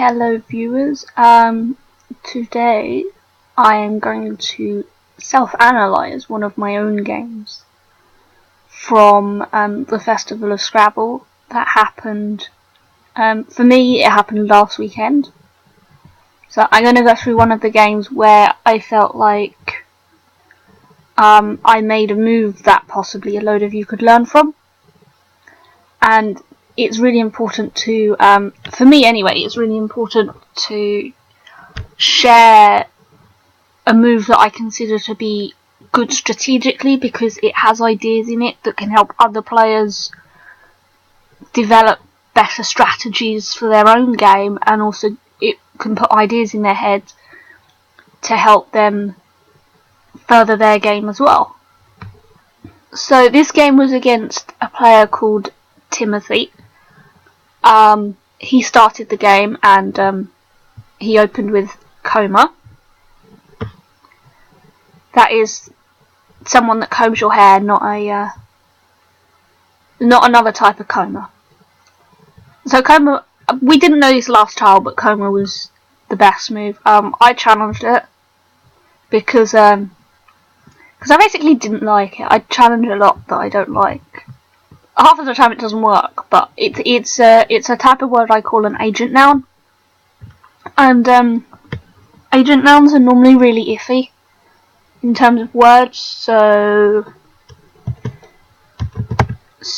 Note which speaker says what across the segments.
Speaker 1: Hello viewers, today I am going to self-analyse one of my own games from the Festival of Scrabble that happened, for me it happened last weekend. So I'm going to go through one of the games where I felt like I made a move that possibly a load of you could learn from. And it's really important to, for me anyway, it's really important to share a move that I consider to be good strategically, because it has ideas in it that can help other players develop better strategies for their own game, and also it can put ideas in their head to help them further their game as well. So this game was against a player called Timothy. He started the game and he opened with coma. That is someone that combs your hair, not another type of coma. So coma, we didn't know this last trial, but coma was the best move. I challenged it because I basically didn't like it. I challenge a lot that I don't like. Half of the time it doesn't work, but it's a type of word I call an agent noun, and agent nouns are normally really iffy in terms of words, so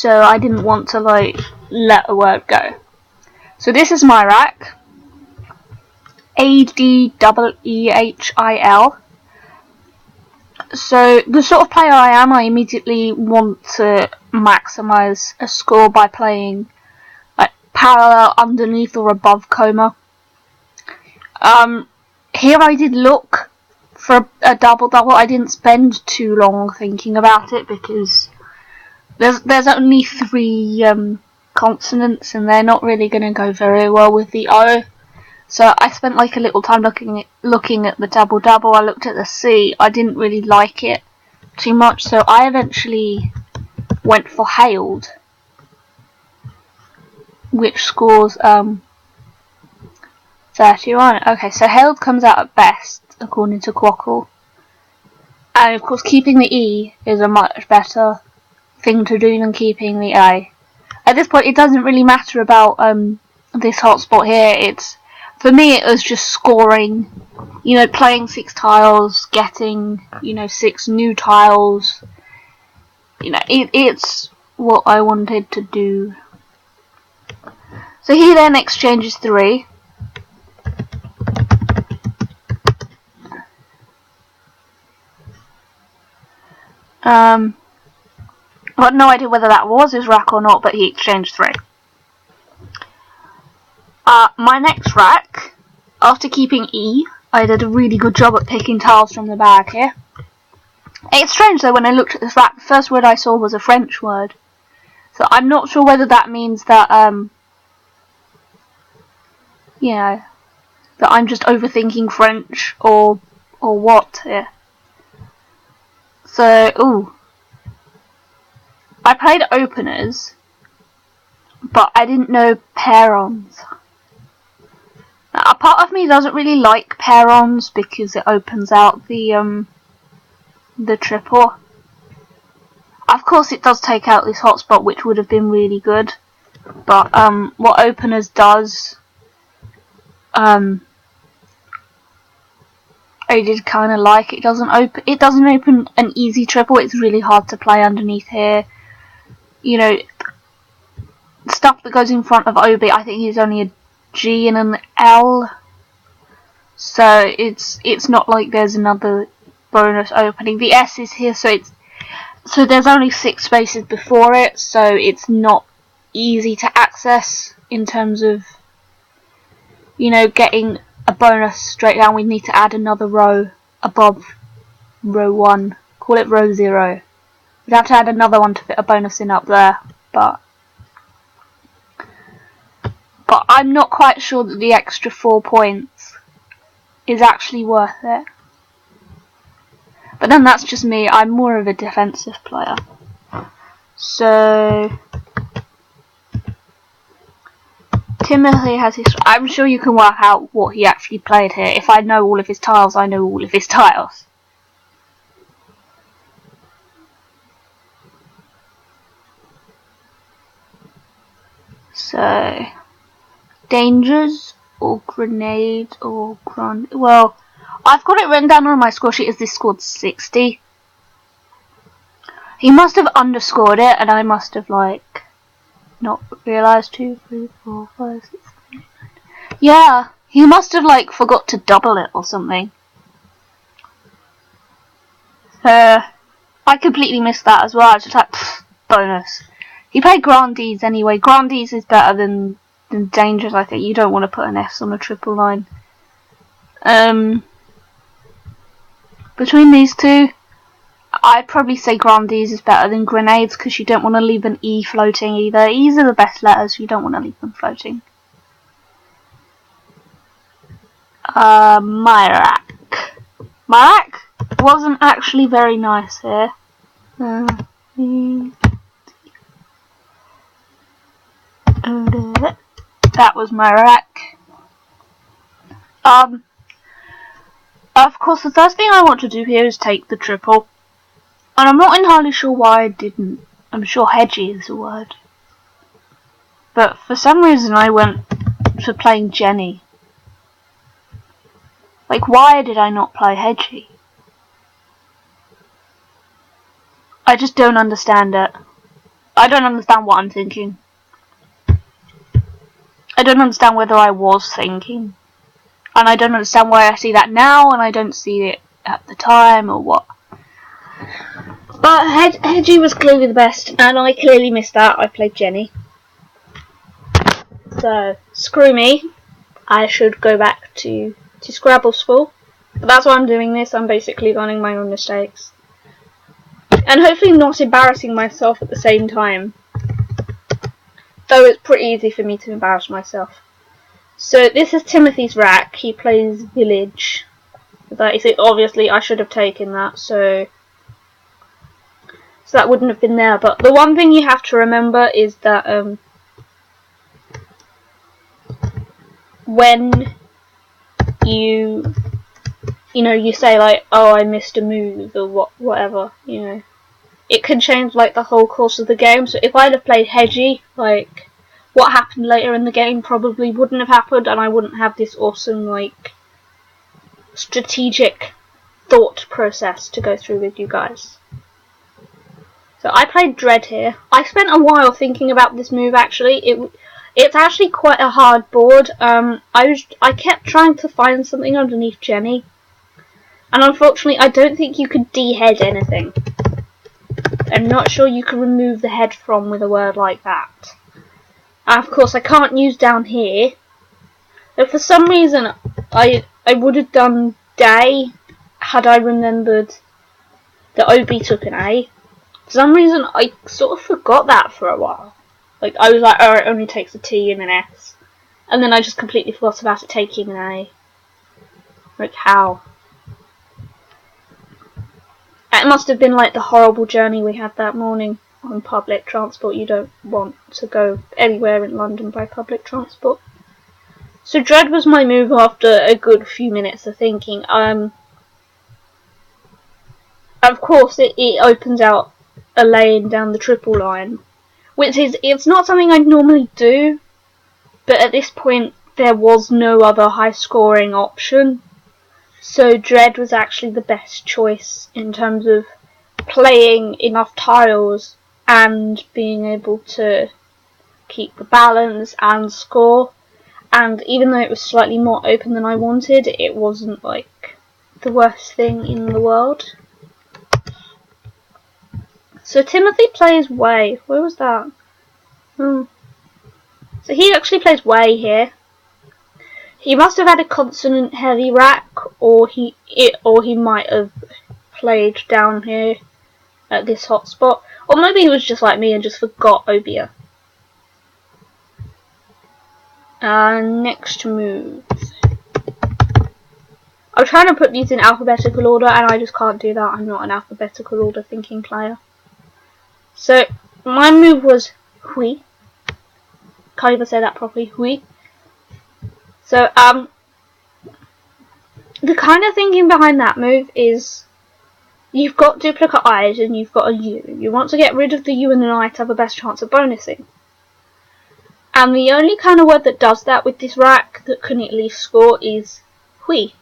Speaker 1: I didn't want to let a word go. So this is my rack, ADEEHIL. So the sort of player I am, I immediately want to maximise a score by playing like parallel, underneath or above coma. Here I did look for a double-double. I didn't spend too long thinking about it because there's only 3 consonants and they're not really going to go very well with the O. So I spent like a little time looking at the double-double. I looked at the C. I didn't really like it too much, so I eventually went for hailed, which scores 31. Okay, so hailed comes out at best according to Qwizical, and of course keeping the E is a much better thing to do than keeping the A. At this point, it doesn't really matter about this hotspot here. For me, it was just scoring, playing 6 tiles, getting, 6 new tiles. It's what I wanted to do. So he then exchanges 3. I had no idea whether that was his rack or not, but he exchanged 3. My next rack, after keeping E, I did a really good job at picking tiles from the bag here. It's strange though, when I looked at this rack, the first word I saw was a French word. So I'm not sure whether that means that, that I'm just overthinking French or what here. So, I played openers, but I didn't know pair-ons. Now, a part of me doesn't really like pair-ons because it opens out the triple. Of course it does take out this hotspot, which would have been really good, but what openers does, I did kind of like. It doesn't open an easy triple. It's really hard to play underneath here. Stuff that goes in front of OB, I think is only a G and an L, so it's not like there's another bonus opening. The S is here, so there's only 6 spaces before it, so it's not easy to access in terms of getting a bonus straight down. We need to add another row above row 1, call it row 0. We'd have to add another one to fit a bonus in up there, but I'm not quite sure that the extra 4 points is actually worth it. But then that's just me. I'm more of a defensive player. So Timothy has his... I'm sure you can work out what he actually played here. If I know all of his tiles, I know all of his tiles. So, dangers or grenades or well, I've got it written down on my score sheet as this scored 60. He must have underscored it, and I must have like not realised 2, 3, 4, 5, 6, 7, 8, 9. Yeah, he must have like forgot to double it or something. I completely missed that as well. I was just like, bonus. He played Grandees anyway. Grandees is better than Dangers, I think. You don't want to put an S on a triple line. Between these two, I'd probably say Grandees is better than Grenades because you don't want to leave an E floating either. E's are the best letters, you don't want to leave them floating. Myrak. Myrak wasn't actually very nice here. That was Myrak. Of course, the first thing I want to do here is take the triple. And I'm not entirely sure why I didn't. I'm sure hedgy is the word. But for some reason I went to playing Jenny. Like, why did I not play hedgy? I just don't understand it. I don't understand what I'm thinking. I don't understand whether I was thinking. And I don't understand why I see that now and I don't see it at the time or what. But hedgy was clearly the best, and I clearly missed that. I played Jenny. So, screw me. I should go back to Scrabble school. But that's why I'm doing this. I'm basically learning my own mistakes. And hopefully not embarrassing myself at the same time. Though it's pretty easy for me to embarrass myself. So this is Timothy's rack. He plays Village. 36. Obviously I should have taken that, so that wouldn't have been there. But the one thing you have to remember is that when you say like, oh, I missed a move or whatever, it can change like the whole course of the game. So if I'd have played hedgy, like what happened later in the game probably wouldn't have happened, and I wouldn't have this awesome like strategic thought process to go through with you guys. So I played Dread here. I spent a while thinking about this move actually. It's actually quite a hard board. I kept trying to find something underneath Jenny, and unfortunately I don't think you could de-head anything. I'm not sure you can remove the head from with a word like that. And of course I can't use down here. But for some reason I would have done day had I remembered that OB took an A. For some reason I sort of forgot that for a while. Like I was like, oh, it only takes a T and an S. And then I just completely forgot about it taking an A. Like how? It must have been like the horrible journey we had that morning on public transport. You don't want to go anywhere in London by public transport. So Dread was my move after a good few minutes of thinking. Of course it opens out a lane down the triple line, which it's not something I'd normally do, but at this point there was no other high scoring option. So Dread was actually the best choice in terms of playing enough tiles and being able to keep the balance and score. And even though it was slightly more open than I wanted, it wasn't like the worst thing in the world. So Timothy plays Way. Where was that? So he actually plays Way here. He must have had a consonant heavy rack, or he might have played down here at this hotspot, or maybe he was just like me and just forgot Obia. Next move. I'm trying to put these in alphabetical order, and I just can't do that. I'm not an alphabetical order thinking player. So my move was Hui. Can't even say that properly. Hui. So, the kind of thinking behind that move is you've got duplicate I's and you've got a U. You want to get rid of the U and an I to have the best chance of bonusing. And the only kind of word that does that with this rack that can at least score is Qwi.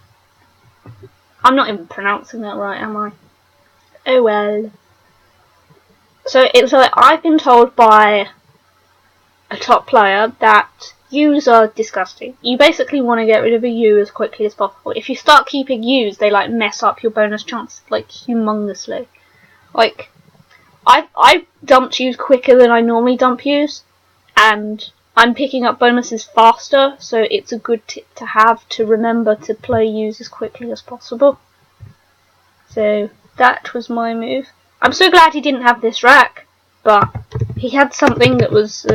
Speaker 1: I'm not even pronouncing that right, am I? Oh well. So it's like I've been told by a top player that U's are disgusting. You basically want to get rid of a U as quickly as possible. If you start keeping U's, they like mess up your bonus chance like humongously. Like I dumped U's quicker than I normally dump U's, and I'm picking up bonuses faster, so it's a good tip to have to remember to play U's as quickly as possible. So that was my move. I'm so glad he didn't have this rack, but he had something that was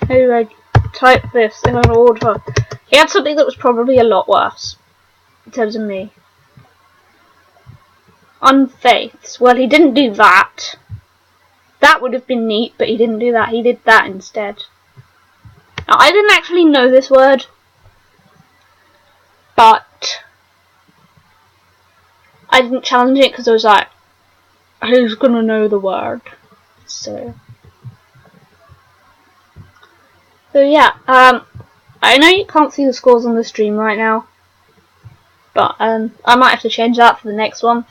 Speaker 1: how do I type this in an order? He had something that was probably a lot worse in terms of me. Unfaiths. Well, he didn't do that. That would have been neat, but he didn't do that. He did that instead. Now, I didn't actually know this word, but I didn't challenge it because I was like, who's gonna know the word? So yeah, I know you can't see the scores on the stream right now, but I might have to change that for the next one.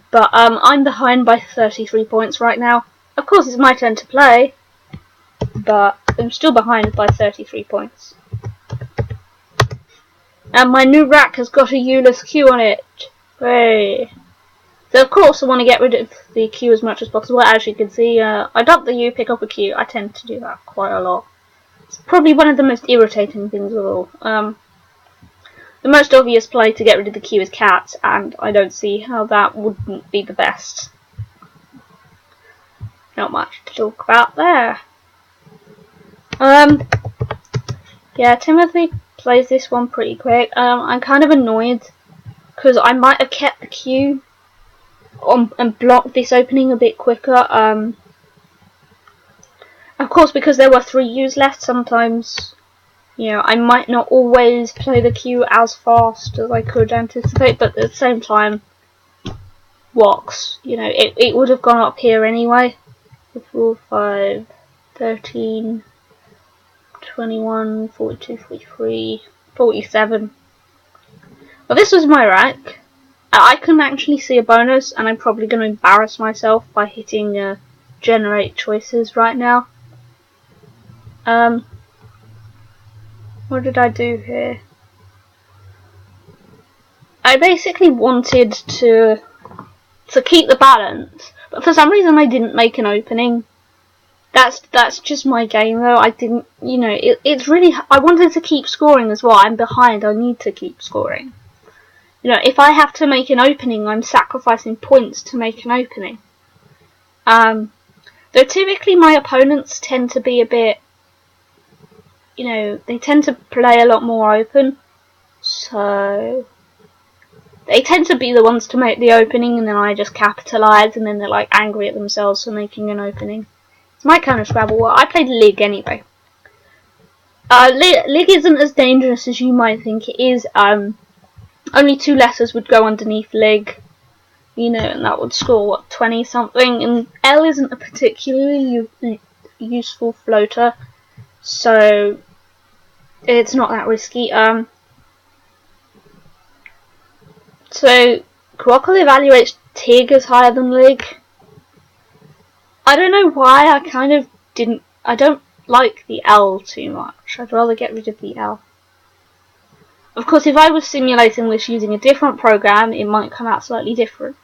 Speaker 1: But I'm behind by 33 points right now. Of course, it's my turn to play, but I'm still behind by 33 points. And my new rack has got a U-less Q on it. Hooray! So of course I want to get rid of the Q as much as possible. As you can see, I dump the U, pick up a Q. I tend to do that quite a lot. It's probably one of the most irritating things of all. The most obvious play to get rid of the Q is cats, and I don't see how that wouldn't be the best. Not much to talk about there. Yeah, Timothy plays this one pretty quick. I'm kind of annoyed because I might have kept the Q on and blocked this opening a bit quicker. Of course, because there were 3 U's left, sometimes, you know, I might not always play the Q as fast as I could anticipate, but at the same time, walks, you know, it would have gone up here anyway. 4, 5, 13, 21, 42, 43, 47. Well, this was my rack. I couldn't actually see a bonus, and I'm probably going to embarrass myself by hitting generate choices right now. What did I do here? I basically wanted to keep the balance, but for some reason I didn't make an opening. That's just my game though. I didn't, you know, it's really, I wanted to keep scoring as well. I'm behind, I need to keep scoring. You know, if I have to make an opening, I'm sacrificing points to make an opening. Though typically my opponents tend to be a bit, you know, they tend to play a lot more open. So they tend to be the ones to make the opening, and then I just capitalise, and then they're like angry at themselves for making an opening. It's my kind of Scrabble. Well, I played Lig anyway. Lig isn't as dangerous as you might think it is. Only 2 letters would go underneath Lig, you know, and that would score, what, 20 something, and L isn't a particularly useful floater, so it's not that risky. So Qwizical evaluates Tig as higher than Lig. I don't know why, I don't like the L too much. I'd rather get rid of the L. Of course, if I was simulating this using a different program, it might come out slightly different.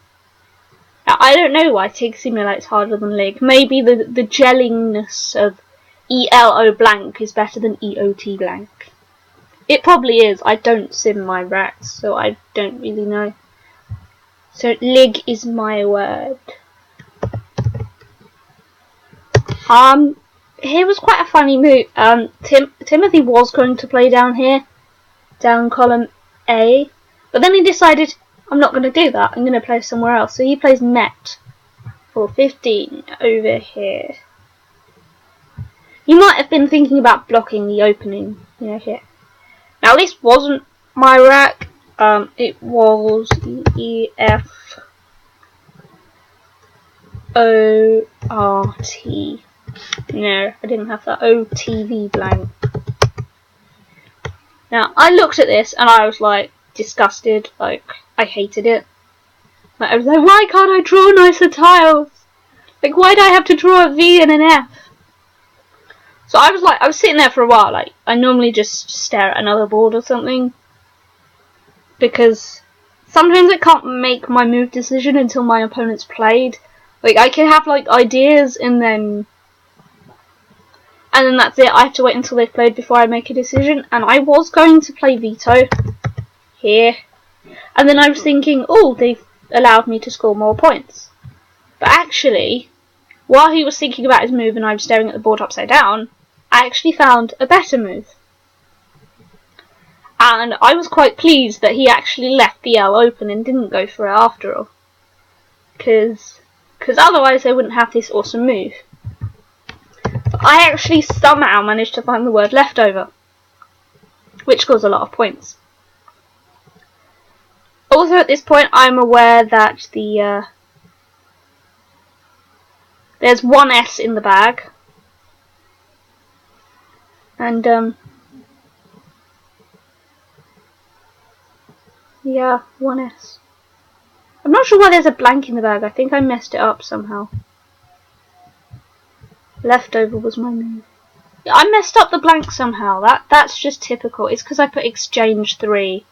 Speaker 1: Now, I don't know why Tig simulates harder than Lig. Maybe the gellingness of ELO blank is better than EOT blank. It probably is. I don't sim my racks, so I don't really know. So Lig is my word. Here was quite a funny move. Timothy was going to play down here, down column A, but then he decided, I'm not going to do that, I'm going to play somewhere else. So he plays Met for 15 over here. You might have been thinking about blocking the opening you know, here. Now this wasn't my rack. It was the FORT. No, I didn't have that OTV blank. Now I looked at this and I was like disgusted. Like I hated it. Like, I was like, why can't I draw nicer tiles? Like, why do I have to draw a V and an F? So I was sitting there for a while. Like, I normally just stare at another board or something, because sometimes I can't make my move decision until my opponent's played. Like, I can have like ideas and then that's it. I have to wait until they've played before I make a decision. And I was going to play veto here, and then I was thinking, oh, they've allowed me to score more points. But actually, while he was thinking about his move and I was staring at the board upside down, I actually found a better move. And I was quite pleased that he actually left the L open and didn't go for it after all. Because otherwise I wouldn't have this awesome move. But I actually somehow managed to find the word leftover, which scores a lot of points. Also at this point I'm aware that there's one S in the bag. And yeah, one S. I'm not sure why there's a blank in the bag. I think I messed it up somehow. Leftover was my move. Yeah, I messed up the blank somehow. That's just typical. It's because I put exchange 3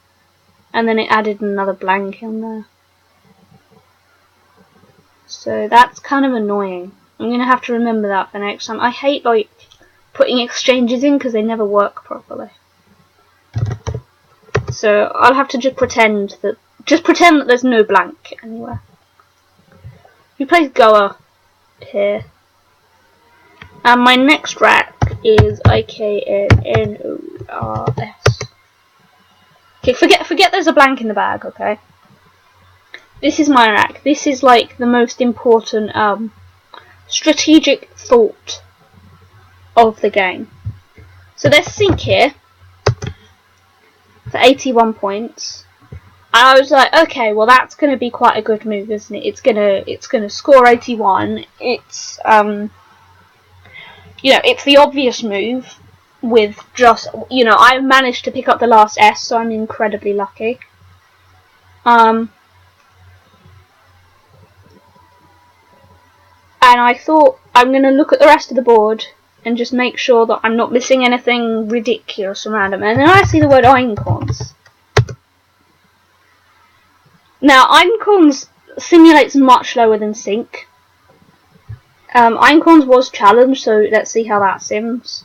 Speaker 1: and then it added another blank in there. So that's kind of annoying. I'm gonna have to remember that for next time. I hate like putting exchanges in because they never work properly. So I'll have to just pretend that there's no blank anywhere. We play Goa here. And my next rack is IKNNORS. Okay, forget there's a blank in the bag, okay? This is my rack. This is like the most important strategic thought of the game. So there's sink here for 81 points. And I was like, okay, well that's gonna be quite a good move, isn't it? It's gonna score 81. It's you know, it's the obvious move with just, you know, I managed to pick up the last S, so I'm incredibly lucky. And I thought I'm gonna look at the rest of the board and just make sure that I'm not missing anything ridiculous and random. And then I see the word einkorns. Now, einkorns simulates much lower than sink. Einkorns was challenged, so let's see how that sims.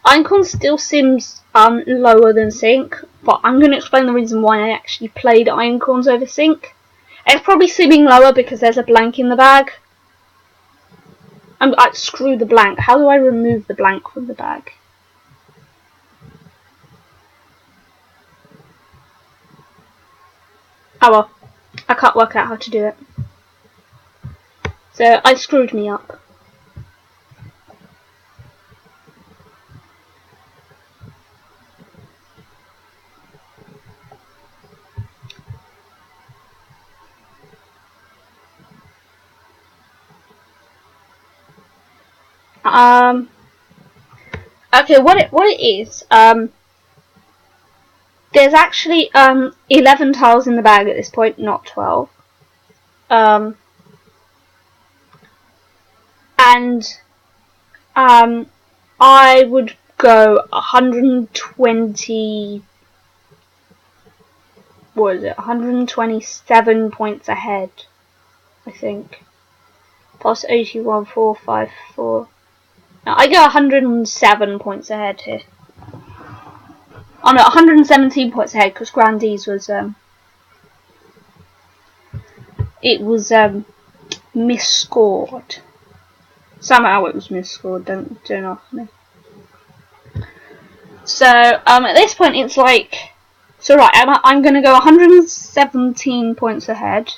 Speaker 1: Einkorns still sims lower than sink, but I'm going to explain the reason why I actually played einkorns over sink. It's probably simming lower because there's a blank in the bag. Screw the blank. How do I remove the blank from the bag? Oh well, I can't work out how to do it. So I screwed me up. Okay, what it is, there's actually 11 tiles in the bag at this point, not 12. I would go 120. What is it? 127 points ahead, I think. Plus 81, 4, 5, 4. No, I go 107 points ahead here. Oh no, 117 points ahead because Grandees was it was misscored. Somehow it was misscored. Don't ask me. So at this point it's like, so right, I'm gonna go 117 points ahead.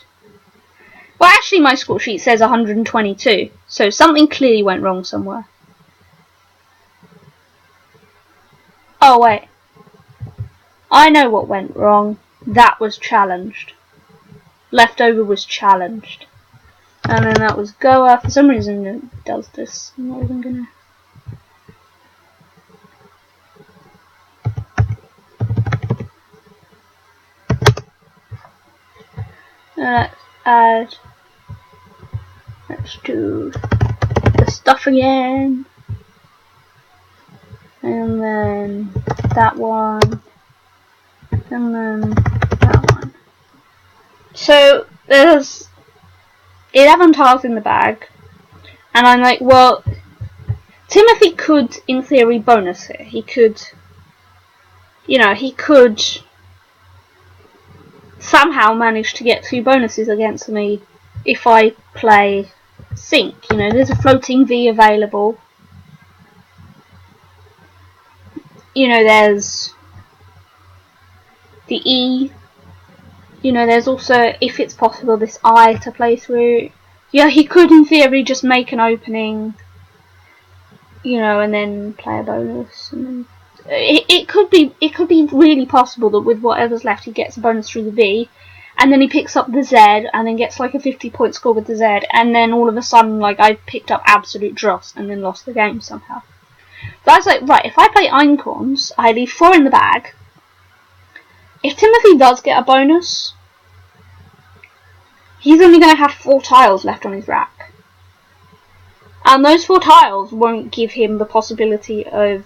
Speaker 1: Well, actually my score sheet says 122, so something clearly went wrong somewhere. Oh wait, I know what went wrong. That was challenged. Leftover was challenged. And then that was goer. For some reason it does this. I'm not even gonna... Let's add... Let's do the stuff again. And then that one. And then that one. So there's 11 tiles in the bag. And I'm like, well, Timothy could, in theory, bonus it. He could, you know, he could somehow manage to get 2 bonuses against me if I play Sync. You know, there's a floating V available. You know, there's the E. You know, there's also, if it's possible, this I to play through. Yeah, he could, in theory, just make an opening, you know, and then play a bonus. And then it could be really possible that with whatever's left, he gets a bonus through the V, and then he picks up the Z, and then gets like a 50-point score with the Z, and then all of a sudden, like, I picked up absolute dross and then lost the game somehow. So I was like, right, if I play Einkorns, I leave 4 in the bag. If Timothy does get a bonus, he's only going to have 4 tiles left on his rack. And those 4 tiles won't give him the possibility of,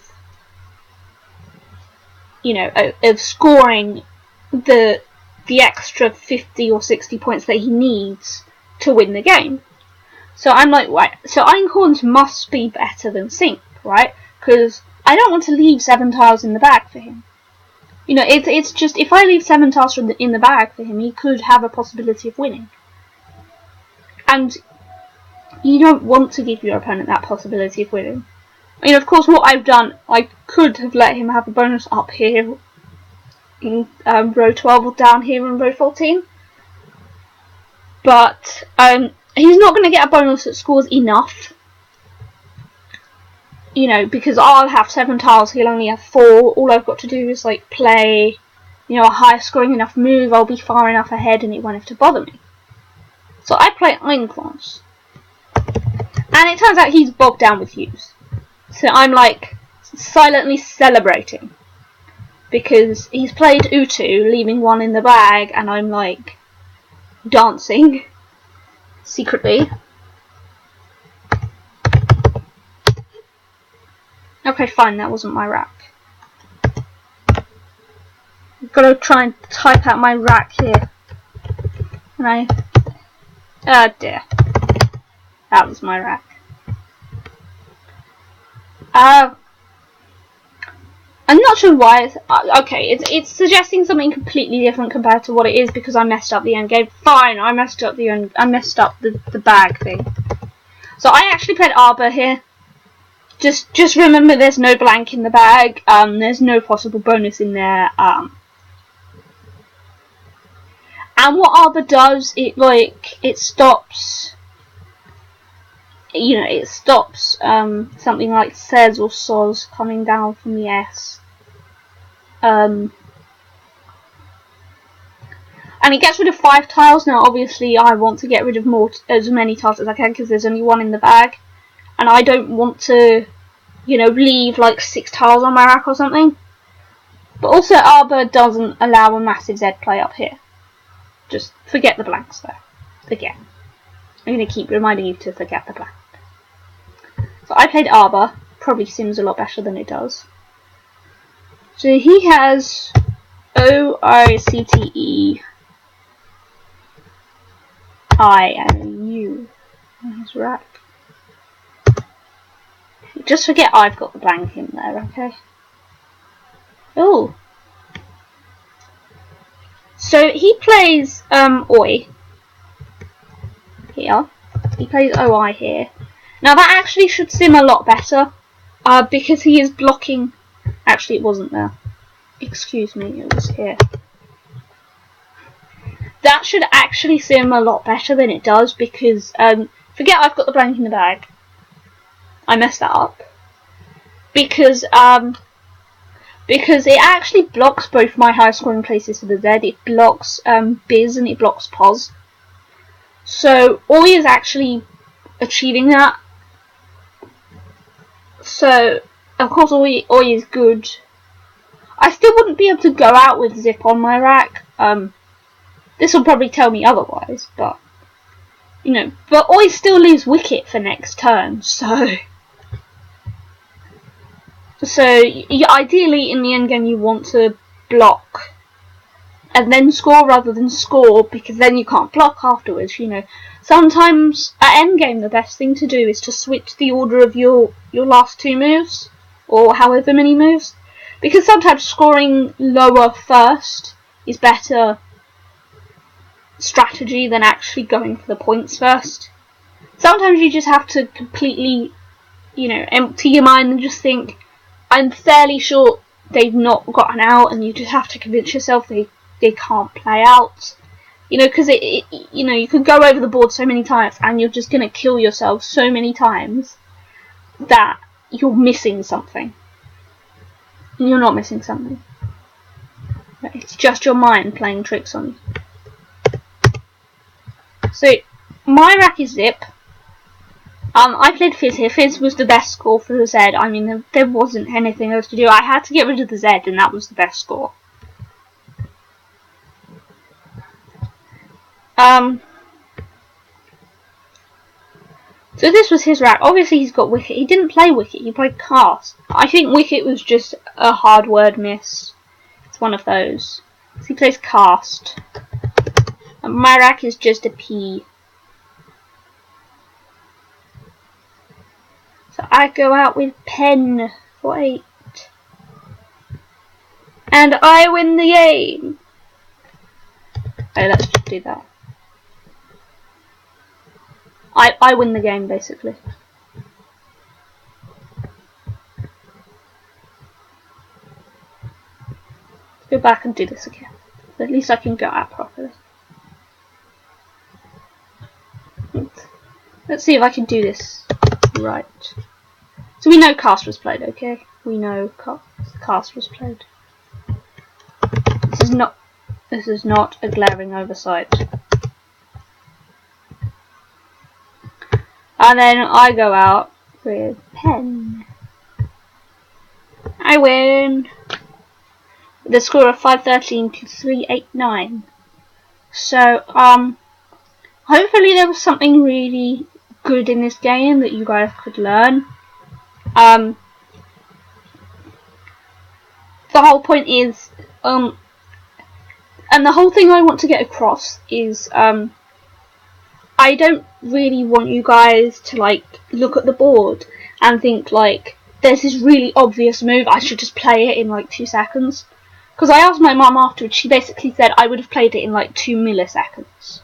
Speaker 1: you know, of scoring the extra 50 or 60 points that he needs to win the game. So I'm like, right, so Einkorns must be better than Sync, right? Because I don't want to leave 7 tiles in the bag for him. You know, it's just, if I leave 7 tiles in the bag for him, he could have a possibility of winning. And you don't want to give your opponent that possibility of winning. I mean, of course, what I've done, I could have let him have a bonus up here in row 12 or down here in row 14. But he's not going to get a bonus that scores enough. You know, because I'll have 7 tiles, he'll only have 4. All I've got to do is, like, play, you know, a high scoring enough move, I'll be far enough ahead and it won't have to bother me. So I play Einkorns. And it turns out he's bogged down with Hughes. So I'm, like, silently celebrating. Because he's played Utu, leaving 1 in the bag, and I'm, like, dancing secretly. Okay, fine, that wasn't my rack. I've got to try and type out my rack here. And oh dear. That was my rack. I'm not sure why okay, it's suggesting something completely different compared to what it is because I messed up the end game. Fine, I messed up the bag thing. So I actually played Arbor here. Just remember there's no blank in the bag, there's no possible bonus in there, and what Arbor does, it stops, you know, it stops, something like says or soz coming down from the S, and it gets rid of 5 tiles. Now obviously I want to get rid of as many tiles as I can because there's only 1 in the bag. And I don't want to, you know, leave like 6 tiles on my rack or something. But also Arbor doesn't allow a massive Z play up here. Just forget the blanks there. Again. I'm going to keep reminding you to forget the blank. So I played Arbor. Probably seems a lot better than it does. So he has O-I-C-T-E-I and a U on his rack. Just forget I've got the blank in there, okay? Oh. So he plays Oi here. He plays OI here. Now that actually should sim a lot better. Because he is blocking. Actually it wasn't there. Excuse me, it was here. That should actually sim a lot better than it does because forget I've got the blank in the bag. I messed that up. Because because it actually blocks both my high scoring places for the Z. It blocks Biz and it blocks Pos. So Oi is actually achieving that. So of course Oi is good. I still wouldn't be able to go out with Zip on my rack. This will probably tell me otherwise, but you know, but Oi still leaves Wicket for next turn, so ideally in the end game you want to block and then score rather than score, because then you can't block afterwards, you know. Sometimes at end game the best thing to do is to switch the order of your last 2 moves, or however many moves, because sometimes scoring lower first is better strategy than actually going for the points first. Sometimes you just have to completely, you know, empty your mind and just think, I'm fairly sure they've not gotten out, and you just have to convince yourself they can't play out. You know, because you know, you could go over the board so many times and you're just going to kill yourself so many times that you're missing something. And you're not missing something. It's just your mind playing tricks on you. So, my rack is Zip. I played Fizz here. Fizz was the best score for the Z. I mean, there wasn't anything else to do. I had to get rid of the Z, and that was the best score. So this was his rack. Obviously he's got Wicket. He didn't play Wicket, he played Cast. I think Wicket was just a hard word miss. It's one of those. So he plays Cast. And my rack is just a P. So I go out with Pen for 8. And I win the game. Okay, let's just do that. I win the game, basically. Let's go back and do this again. At least I can go out properly. Let's see if I can do this right. So we know Cast was played, okay? We know Cast was played. This is not a glaring oversight. And then I go out with Pen. I win with a score of 513 to 389. So hopefully there was something really good in this game that you guys could learn. The whole point is and the whole thing I want to get across is I don't really want you guys to like look at the board and think like there's this really obvious move, I should just play it in like 2 seconds. Because I asked my mum afterwards, she basically said I would have played it in like 2 milliseconds.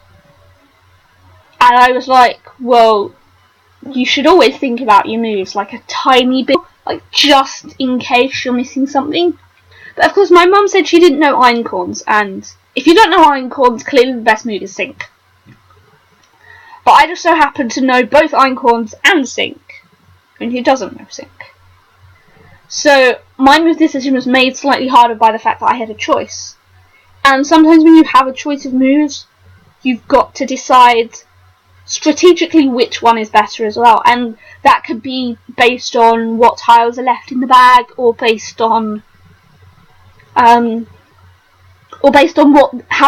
Speaker 1: And I was like, well, you should always think about your moves like a tiny bit, like just in case you're missing something. But of course my mum said she didn't know Einkorns, and if you don't know Einkorns, clearly the best move is Sync. But I just so happen to know both Einkorns and Sync. I mean, who doesn't know Sync? So my move decision was made slightly harder by the fact that I had a choice. And sometimes when you have a choice of moves, you've got to decide strategically which one is better as well. And that could be based on what tiles are left in the bag, or based on how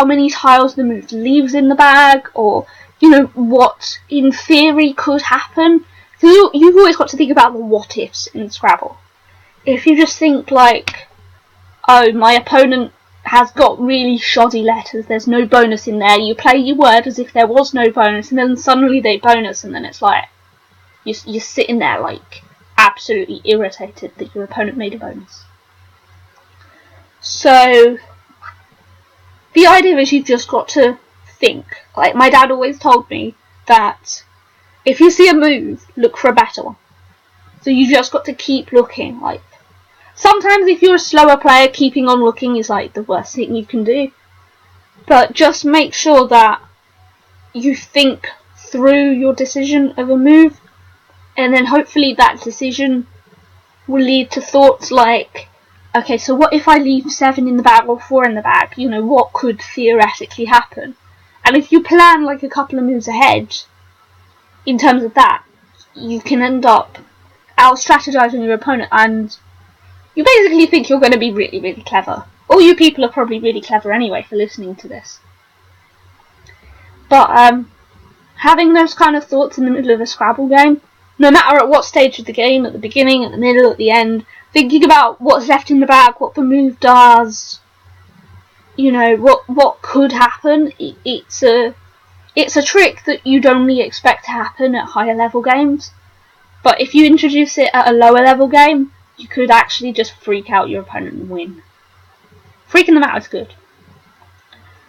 Speaker 1: many tiles the move leaves in the bag, or you know, what in theory could happen. So you've always got to think about the what ifs in Scrabble. If you just think like, oh, my opponent has got really shoddy letters, there's no bonus in there, you play your word as if there was no bonus, and then suddenly they bonus, and then it's like, you're sitting there like, absolutely irritated that your opponent made a bonus. So, the idea is you've just got to think. Like, my dad always told me that if you see a move, look for a better one. So you just got to keep looking. Like, sometimes if you're a slower player, keeping on looking is like the worst thing you can do. But just make sure that you think through your decision of a move, and then hopefully that decision will lead to thoughts like, okay, so what if I leave 7 in the bag or 4 in the bag? You know, what could theoretically happen? And if you plan like a couple of moves ahead, in terms of that, you can end up out-strategizing your opponent, and you basically think you're going to be really, really clever. All you people are probably really clever anyway for listening to this. But having those kind of thoughts in the middle of a Scrabble game, no matter at what stage of the game, at the beginning, at the middle, at the end, thinking about what's left in the bag, what the move does, you know, what could happen, it's a trick that you'd only expect to happen at higher level games. But if you introduce it at a lower level game, you could actually just freak out your opponent and win. Freaking them out is good.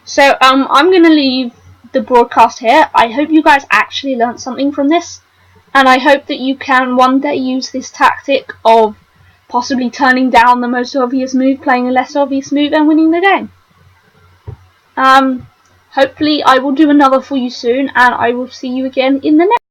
Speaker 1: So I'm going to leave the broadcast here. I hope you guys actually learnt something from this, and I hope that you can one day use this tactic of possibly turning down the most obvious move, playing a less obvious move, and winning the game. Hopefully I will do another for you soon, and I will see you again in the next